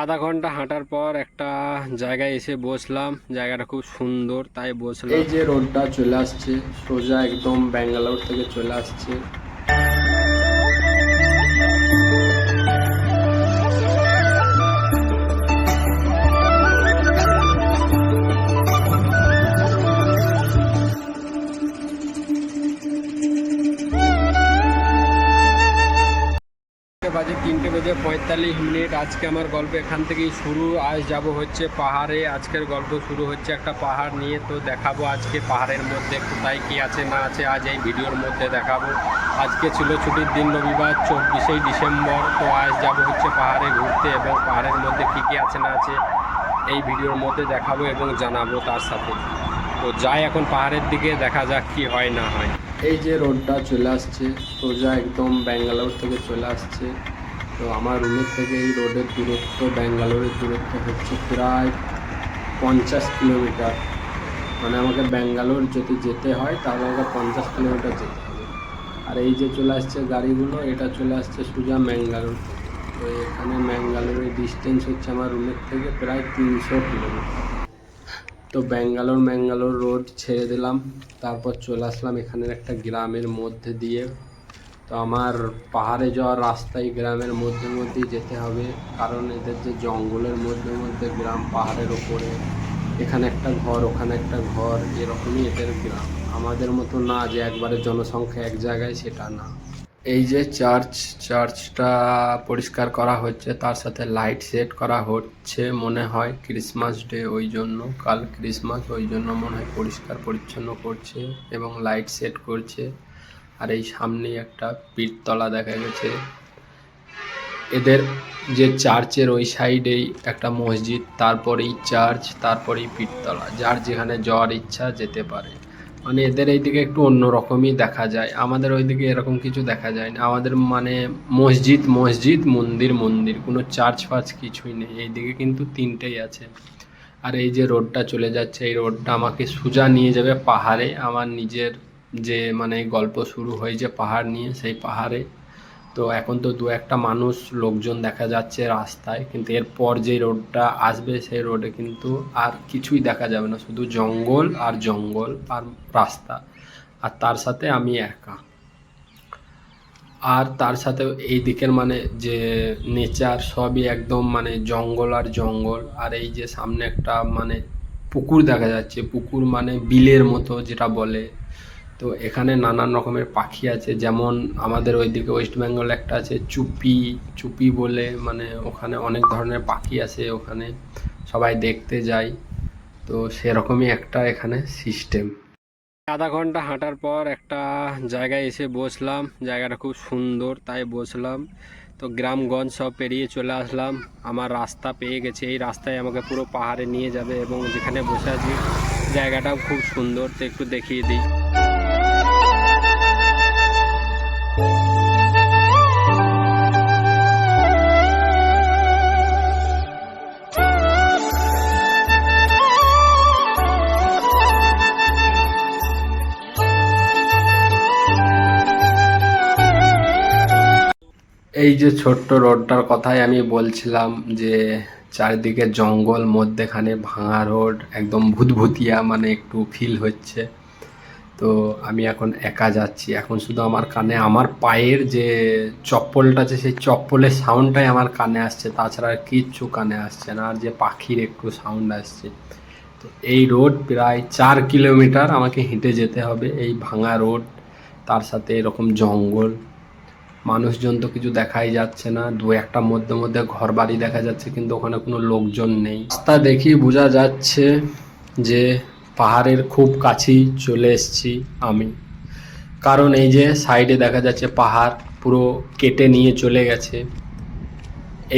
আধা ঘন্টা হাঁটার পর একটা জায়গায় এসে বসলাম। জায়গাটা খুব সুন্দর, তাই বসলাম। এই যে রোডটা চলে আসছে সোজা একদম ব্যাঙ্গালোর থেকে চলে আসছে। বাজে 3:45। আজকে আমার গল্প এখান থেকেই শুরু। আজ যাব হচ্ছে পাহাড়ে। আজকের গল্প শুরু হচ্ছে একটা পাহাড় নিয়ে। তো দেখাবো আজকে পাহাড়ের মধ্যে কোথায় কি আছে না আছে, আজ এই ভিডিওর মধ্যে দেখাবো। আজকে ছিল ছুটির দিন, রবিবার 24শে ডিসেম্বর। তো আজ যাব হচ্ছে পাহাড়ে ঘুরতে, এবং পাহাড়ের মধ্যে কী কী আছে না আছে এই ভিডিওর মধ্যে দেখাবো এবং জানাবো তার সাথে। তো যাই এখন পাহাড়ের দিকে, দেখা যাক কি হয় না হয়। এই যে রোডটা চলে আসছে সোজা একদম ব্যাঙ্গালোর থেকে চলে আসছে। তো আমার রুমের থেকে এই রোডের দূরত্ব, ব্যাঙ্গালোরের দূরত্ব হচ্ছে প্রায় 50 কিলোমিটার। মানে আমাকে ব্যাঙ্গালোর যদি যেতে হয় তাহলে আমাকে 50 কিলোমিটার যেতে হবে। আর এই যে চলে আসছে গাড়িগুলো, এটা চলে আসছে সোজা ম্যাঙ্গালোর থেকে। তো এখানে ম্যাঙ্গালোরের ডিস্টেন্স হচ্ছে আমার রুমের থেকে প্রায় 300 কিলোমিটার। তো ম্যাঙ্গালোর রোড ছেড়ে দিলাম, তারপর চলে আসলাম এখানের একটা গ্রামের মধ্যে দিয়ে। তো আমার পাহাড়ে যাওয়ার রাস্তায় গ্রামের মধ্যে মধ্যেই যেতে হবে, কারণ এদের যে জঙ্গলের মধ্যে মধ্যে গ্রাম, পাহাড়ের ওপরে এখানে একটা ঘর ওখানে একটা ঘর, এরকমই এদের গ্রাম। আমাদের মতো না যে একবারে জনসংখ্যা এক জায়গায়, সেটা না। এই যে চার্চটা পরিষ্কার করা হচ্ছে, তার সাথে লাইট সেট করা হচ্ছে। মনে হয় ক্রিসমাস ডে, ওই জন্য কাল ক্রিসমাস, ওই জন্য মনে হয় পরিষ্কার পরিচ্ছন্ন করছে এবং লাইট সেট করছে। আর এই সামনেই একটা পীরতলা দেখা গেছে। এদের যে চার্চের ওই সাইডেই একটা মসজিদ, তারপরেই চার্চ, তারপরেই পীরতলা। যার যেখানে যাওয়ার ইচ্ছা যেতে পারে। মানে এদের এইদিকে একটু অন্যরকমই দেখা যায়, আমাদের ওইদিকে এরকম কিছু দেখা যায় না। আমাদের মানে মসজিদ মসজিদ, মন্দির মন্দির, কোনো চার্চ ফার্চ কিছুই নেই। এইদিকে কিন্তু তিনটেই আছে। আর এই যে রোডটা চলে যাচ্ছে, এই রোডটা আমাকে সোজা নিয়ে যাবে পাহাড়ে। আমার নিজের যে মানে গল্প শুরু হয়েছে পাহাড় নিয়ে, সেই পাহাড়ে। তো এখন তো দু একটা মানুষ লোকজন দেখা যাচ্ছে রাস্তায়, কিন্তু এরপর যে রোডটা আসবে সেই রোডে কিন্তু আর কিছুই দেখা যাবে না, শুধু জঙ্গল আর জঙ্গল আর রাস্তা। আর তার সাথে আমি একা। আর তার সাথে এই দিকের মানে যে নেচার, সবই একদম মানে জঙ্গল আর জঙ্গল। আর এই যে সামনে একটা মানে পুকুর দেখা যাচ্ছে, পুকুর মানে বিলের মতো যেটা বলে। তো এখানে নানান রকমের পাখি আছে, যেমন আমাদের ওইদিকে ওয়েস্ট বেঙ্গলে একটা আছে চুপি, চুপি বলে, মানে ওখানে অনেক ধরনের পাখি আছে, ওখানে সবাই দেখতে যায়। তো সেরকমই একটা এখানে সিস্টেম। আধা ঘন্টা হাঁটার পর একটা জায়গায় এসে বসলাম। জায়গাটা খুব সুন্দর, তাই বসলাম। তো গ্রামগঞ্জ সব পেরিয়ে চলে আসলাম। আমার রাস্তা পেয়ে গেছে, এই রাস্তায় আমাকে পুরো পাহাড়ে নিয়ে যাবে, এবং যেখানে বসে আছি জায়গাটাও খুব সুন্দর। তো একটু দেখিয়ে দিই। এই যে ছোট্ট রোডটার কথাই আমি বলছিলাম, যে চারিদিকে জঙ্গল, মধ্যেখানে ভাঙা রোড, একদম ভূতভুতিয়া মানে একটু ফিল হচ্ছে। তো আমি এখন একা যাচ্ছি। এখন শুধু আমার কানে আমার পায়ের যে চপ্পলটা আছে, সেই চপ্পলের সাউন্ডটাই আমার কানে আসছে, তাছাড়া আর কিচ্ছু কানে আসছে না। আর যে পাখির একটু সাউন্ড আসছে। তো এই রোড প্রায় 4 কিলোমিটার আমাকে হেঁটে যেতে হবে, এই ভাঙা রোড, তার সাথে এরকম জঙ্গল। মানুষজন তো কিছু দেখাই যাচ্ছে না, দু একটা মধ্যে মধ্যে ঘর বাড়ি দেখা যাচ্ছে, কিন্তু ওখানে কোনো লোকজন নেই। রাস্তা দেখি বোঝা যাচ্ছে যে পাহাড়ের খুব কাছেই চলে এসেছি আমি, কারণ এই যে সাইডে দেখা যাচ্ছে পাহাড় পুরো কেটে নিয়ে চলে গেছে।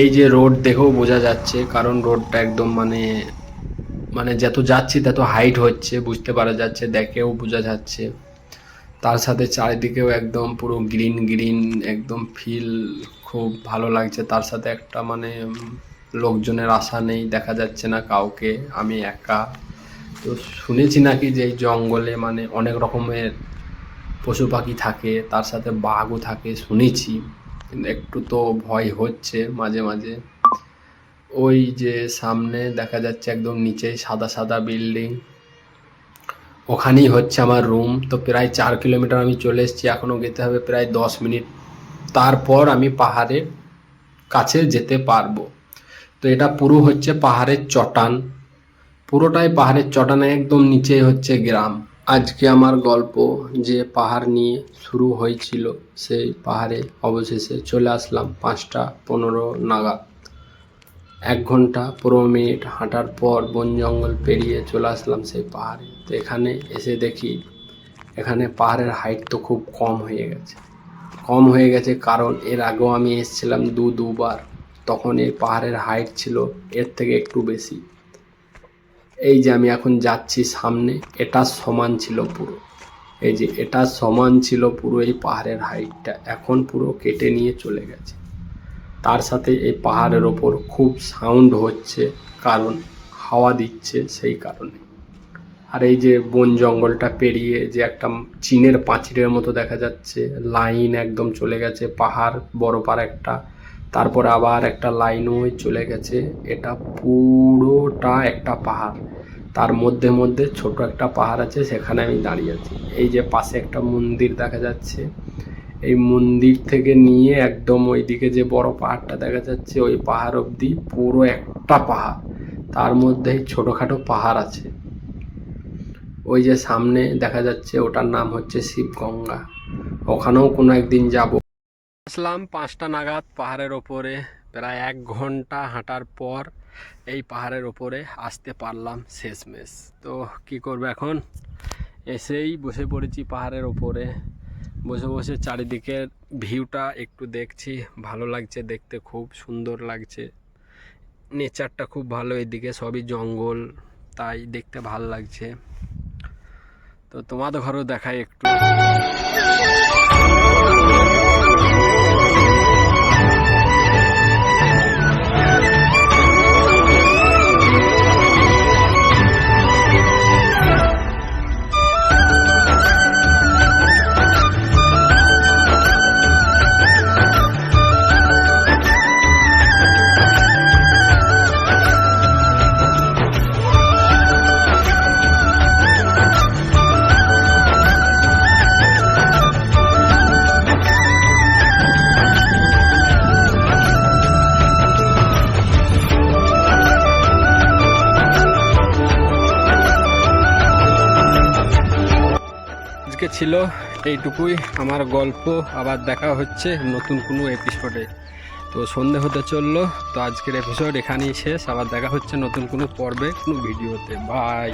এই যে রোড দেখেও বোঝা যাচ্ছে, কারণ রোডটা একদম মানে মানে যত যাচ্ছি তত হাইট হচ্ছে, বুঝতে পারা যাচ্ছে, দেখেও বোঝা যাচ্ছে। তার সাথে চারিদিকেও একদম পুরো গ্রিন গ্রিন একদম ফিল, খুব ভালো লাগছে। তার সাথে একটা মানে লোকজনের আশা নেই, দেখা যাচ্ছে না কাউকে, আমি একা। তো শুনেছি নাকি যে এই জঙ্গলে মানে অনেক রকমের পশু পাখি থাকে, তার সাথে বাঘও থাকে শুনেছি, কিন্তু একটু তো ভয় হচ্ছে মাঝে মাঝে। ওই যে সামনে দেখা যাচ্ছে একদম নিচে সাদা সাদা বিল্ডিং, ওখানেই হচ্ছে আমার রুম। তো প্রায় 4 কিলোমিটার আমি চলে এসেছি, এখনও যেতে হবে প্রায় 10 মিনিট, তারপর আমি পাহাড়ের কাছে যেতে পারবো। তো এটা পুরো হচ্ছে পাহাড়ের চটান, পুরোটাই পাহাড়ের চটানে, একদম নিচে হচ্ছে গ্রাম। আজকে আমার গল্প যে পাহাড় নিয়ে শুরু হয়েছিল, সেই পাহাড়ে অবশেষে চলে আসলাম 5টা 15 নাগাদ। 1 ঘন্টা 15 মিনিট হাঁটার পর বন জঙ্গল পেরিয়ে চলে আসলাম সেই পাহাড়ে। তো এখানে এসে দেখি এখানে পাহাড়ের হাইট তো খুব কম হয়ে গেছে, কারণ এর আগেও আমি এসেছিলাম দুবার, তখন এই পাহাড়ের হাইট ছিল এর থেকে একটু বেশি। এই যে আমি এখন যাচ্ছি সামনে, এটা সমান ছিল পুরো, এই যে এটা সমান ছিল পুরো এই পাহাড়ের হাইটটা, এখন পুরো কেটে নিয়ে চলে গেছে। তার সাথে এই পাহাড়ের ওপর খুব সাউন্ড হচ্ছে, কারণ হাওয়া দিচ্ছে সেই কারণে। আর এই যে বন জঙ্গলটা পেরিয়ে যে একটা চীনের পাঁচিলের মতো দেখা যাচ্ছে, লাইন একদম চলে গেছে, পাহাড় বড়পার একটা, তারপরে আবার একটা লাইনও চলে গেছে। এটা পুরোটা একটা পাহাড়, তার মধ্যে মধ্যে ছোট একটা পাহাড় আছে, সেখানে আমি দাঁড়িয়ে আছি। এই যে পাশে একটা মন্দির দেখা যাচ্ছে, এই মন্দির থেকে নিয়ে একদম ওইদিকে যে বড় পাহাড়টা দেখা যাচ্ছে, ওই পাহাড় অবধি পুরো একটা পাহাড়, তার মধ্যে ছোটোখাটো পাহাড় আছে। ওই যে সামনে দেখা যাচ্ছে ওটার নাম হচ্ছে শিবগঙ্গা, ওখানেও কোনো একদিন যাব। আসলাম 5টা নাগাদ পাহাড়ের ওপরে, প্রায় 1 ঘন্টা হাঁটার পর এই পাহাড়ের ওপরে আসতে পারলাম শেষমেশ। তো কি করব এখন, এসেই বসে পড়েছি পাহাড়ের ওপরে, বসে বসে চারিদিকের ভিউটা একটু দেখছি, ভালো লাগছে দেখতে, খুব সুন্দর লাগছে, নেচারটা খুব ভালো, এদিকে সবই জঙ্গল, তাই দেখতে ভালো লাগছে। তো তোমাদের ঘরেও দেখাই একটু। আজকে ছিল এইটুকুই আমার গল্প, আবার দেখা হচ্ছে নতুন কোনো এপিসোডে। তো সন্ধে হতে চললো, তো আজকের এপিসোড এখানেই শেষ, আবার দেখা হচ্ছে নতুন কোনো পর্বে, কোনো ভিডিওতে। বাই।